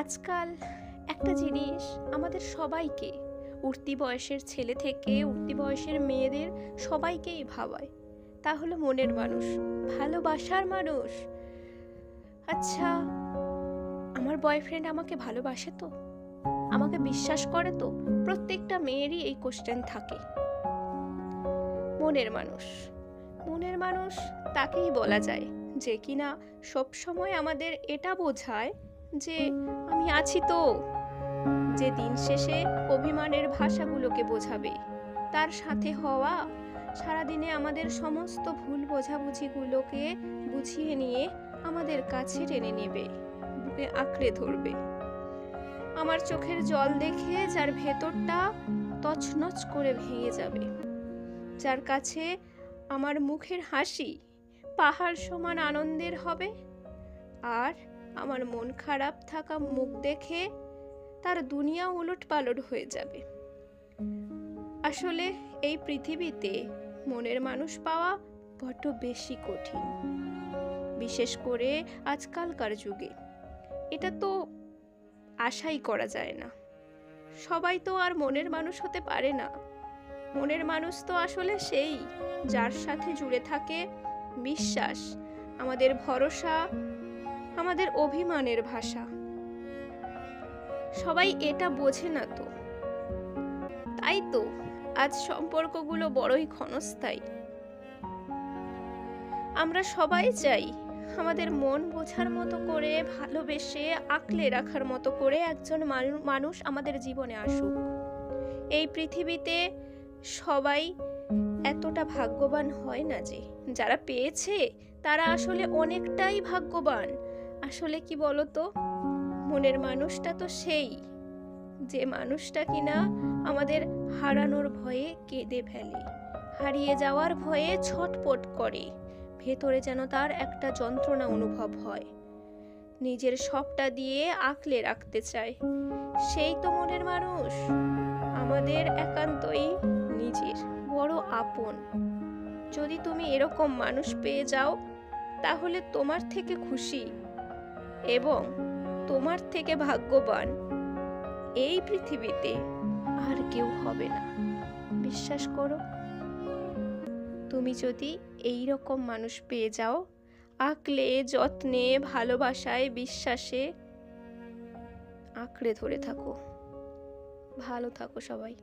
আজকাল একটা জিনিস আমাদের সবাইকে, উঠতি বয়সের ছেলে থেকে উঠতি বয়সের মেয়েদের সবাইকেই ভাবায়। তা হলো মনের মানুষ, ভালোবাসার মানুষ। আচ্ছা, আমার বয়ফ্রেন্ড আমাকে ভালোবাসে তো, আমাকে বিশ্বাস করে তো? প্রত্যেকটা মেয়েরই এই কোশ্চেন থাকে। মনের মানুষ, মনের মানুষ তাকেই বলা যায় যে কিনা সব সময় আমাদের এটা বোঝায় যে আমি আছি তো, যে দিন শেষে অভিমানের ভাষাগুলোকে বোঝাবে, তার সাথে হওয়া সারাদিনে আমাদের সমস্ত ভুল বোঝাবুঝিগুলোকে বুঝিয়ে নিয়ে আমাদের কাছে টেনে নেবে, বুকে আঁকড়ে ধরবে। আমার চোখের জল দেখে যার ভেতরটা তছনছ করে ভেঙে যাবে, যার কাছে আমার মুখের হাসি পাহাড় সমান আনন্দের হবে, আর আমার মন খারাপ থাকা মুখ দেখে তার দুনিয়া উলটপালট হয়ে যাবে। আসলে এই পৃথিবীতে মনের মানুষ পাওয়া বড্ড বেশি কঠিন, বিশেষ করে আজকালকার যুগে। এটা তো আশাই করা যায় না। সবাই তো আর মনের মানুষ হতে পারে না। মনের মানুষ তো আসলে সেই, যার সাথে জুড়ে থাকে বিশ্বাস, আমাদের ভরসা, আমাদের অভিমানের ভাষা। সবাই এটা বোঝে না তো, তাই তো আজ সম্পর্কগুলো বড়ই ক্ষণস্থায়ী। আমরা সবাই চাই আমাদের মন বোঝার মতো করে, ভালোবেসে আঁকলে রাখার মতো করে একজন মানুষ আমাদের জীবনে আসুক। এই পৃথিবীতে সবাই এতটা ভাগ্যবান হয় না যে, যারা পেয়েছে তারা আসলে অনেকটাই ভাগ্যবান। আসলে কি বলতো, মনের মানুষটা তো সেই, যে মানুষটা কিনা আমাদের হারানোর ভয়ে কেঁদে ফেলে, হারিয়ে যাওয়ার ভয়ে ছটপট করে, ভেতরে যেন তার একটা যন্ত্রণা অনুভব হয়, নিজের সবটা দিয়ে আঁকলে রাখতে চায়। সেই তো মনের মানুষ, আমাদের একান্তই নিজের বড় আপন। যদি তুমি এরকম মানুষ পেয়ে যাও, তাহলে তোমার থেকে খুশি এবং তোমার থেকে ভাগ্যবান এই পৃথিবীতে আর কেউ হবে না। বিশ্বাস করো, তুমি যদি এই রকম মানুষ পেয়ে যাও, আঁকলে যত্নে ভালোবাসায় বিশ্বাসে আঁকড়ে ধরে থাকো। ভালো থাকো সবাই।